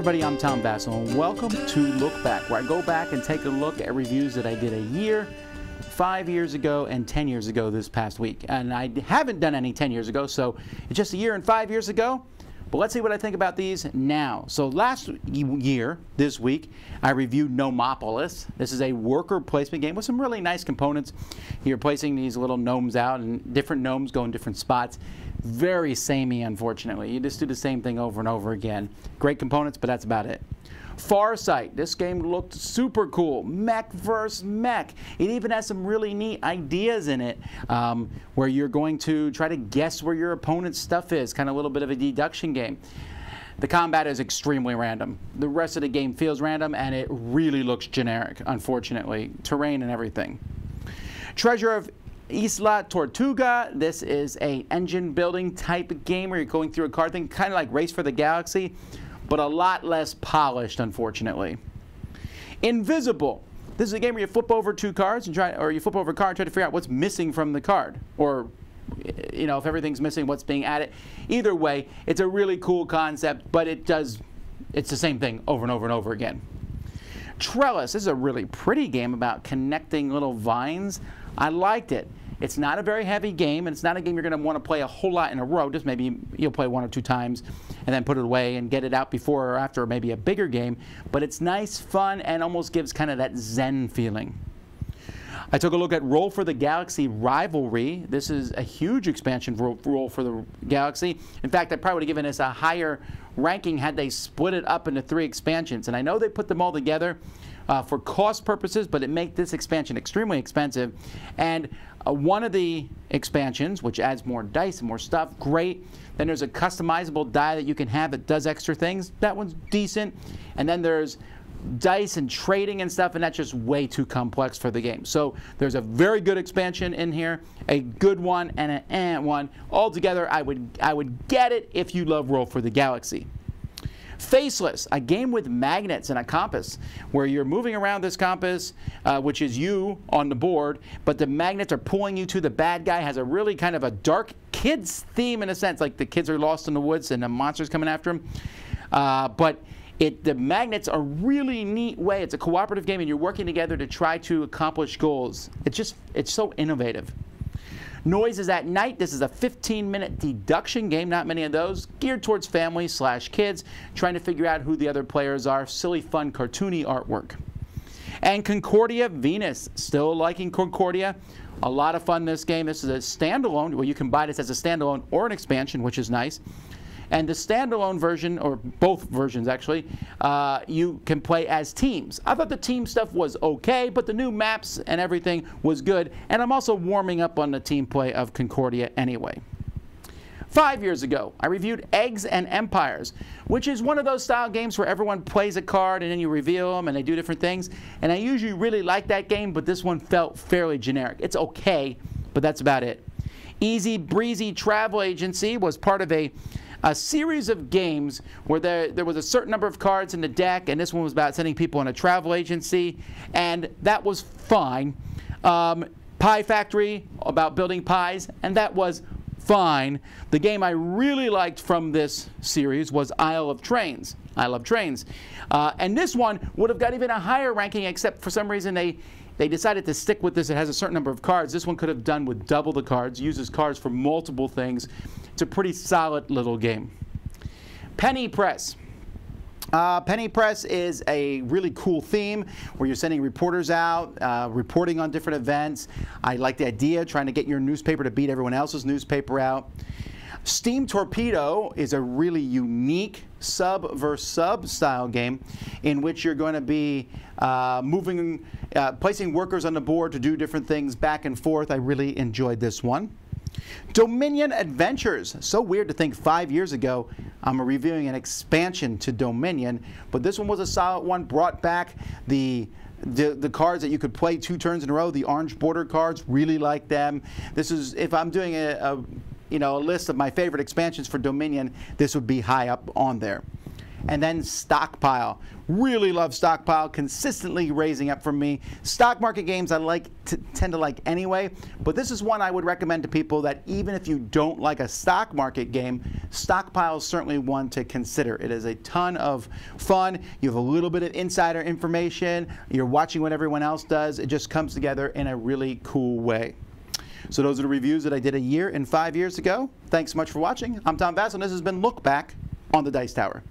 everybody, I'm Tom Vasel, and welcome to Lookback, where I go back and take a look at reviews that I did a year, 5 years ago, and 10 years ago this past week. And I haven't done any 10 years ago, so it's just a year and 5 years ago. But let's see what I think about these now. So last year, this week, I reviewed Gnomopolis. This is a worker placement game with some really nice components. You're placing these little gnomes out, and different gnomes go in different spots. Very samey, unfortunately. You just do the same thing over and over again. Great components, but that's about it. Farsight. This game looked super cool. Mech versus mech. It even has some really neat ideas in it where you're going to try to guess where your opponent's stuff is. Kind of a little bit of a deduction game. The combat is extremely random. The rest of the game feels random, and it really looks generic, unfortunately. Terrain and everything. Treasure of Isla, Tortuga. This is a engine building type of game where you're going through a card thing, kind of like Race for the Galaxy, but a lot less polished, unfortunately. Invisible. This is a game where you flip over two cards and you flip over a card and try to figure out what's missing from the card, or if everything's missing, what's being added. Either way, it's a really cool concept, but it's the same thing over and over and over again. Trellis. This is a really pretty game about connecting little vines. I liked it. It's not a very heavy game, and it's not a game you're going to want to play a whole lot in a row. Just maybe you'll play one or two times and then put it away and get it out before or after maybe a bigger game. But it's nice, fun, and almost gives kind of that Zen feeling. I took a look at Roll for the Galaxy Rivalry. This is a huge expansion for Roll for the Galaxy. In fact, I probably would have given this a higher ranking had they split it up into 3 expansions. And I know they put them all together for cost purposes, but it makes this expansion extremely expensive. And one of the expansions, which adds more dice and more stuff, great. Then there's a customizable die that you can have that does extra things. That one's decent. And then there's dice and trading and stuff, and that's just way too complex for the game. So there's a very good expansion in here, a good one, and an one. Altogether, I would get it if you love Roll for the Galaxy. Faceless, a game with magnets and a compass, where you're moving around this compass, which is you on the board, but the magnets are pulling you to the bad guy. Has a really kind of a dark kids theme in a sense, like the kids are lost in the woods and the monster's coming after them. But the magnets are a really neat way. It's a cooperative game, and you're working together to try to accomplish goals. It's so innovative. Noises at Night. This is a 15-minute deduction game, not many of those, geared towards families/kids, trying to figure out who the other players are. Silly, fun, cartoony artwork. And Concordia Venus. Still liking Concordia. A lot of fun this game. This is a standalone, where you can buy this as a standalone or an expansion, which is nice. And the standalone version, or both versions actually, you can play as teams. I thought the team stuff was okay, but the new maps and everything was good. And I'm also warming up on the team play of Concordia anyway. 5 years ago, I reviewed Eggs and Empires, which is one of those style games where everyone plays a card and then you reveal them and they do different things. And I usually really like that game, but this one felt fairly generic. It's okay, but that's about it. Easy Breezy Travel Agency was part of a series of games where there was a certain number of cards in the deck, and this one was about sending people on a travel agency, and that was fine. Pie Factory, about building pies, and that was fine. The game I really liked from this series was Isle of Trains. I love trains. And this one would have got even a higher ranking, except for some reason they decided to stick with this. It has a certain number of cards. This one could have done with double the cards, uses cards for multiple things. It's a pretty solid little game. Penny Press. Penny Press is a really cool theme where you're sending reporters out, reporting on different events. I like the idea, trying to get your newspaper to beat everyone else's newspaper out. Steam Torpedo is a really unique sub versus sub style game in which you're going to be placing workers on the board to do different things back and forth. I really enjoyed this one. Dominion Adventures. So weird to think 5 years ago I'm reviewing an expansion to Dominion, but this one was a solid one. Brought back the cards that you could play 2 turns in a row, the orange border cards. Really like them. This is, if I'm doing a list of my favorite expansions for Dominion, this would be high up on there. And then Stockpile. Really love Stockpile, consistently raising up for me. Stock market games I tend to like anyway, but this is one I would recommend to people that even if you don't like a stock market game, Stockpile is certainly one to consider. It is a ton of fun. You have a little bit of insider information. You're watching what everyone else does. It just comes together in a really cool way. So those are the reviews that I did a year and 5 years ago. Thanks so much for watching. I'm Tom Vasel, and this has been Look Back on the Dice Tower.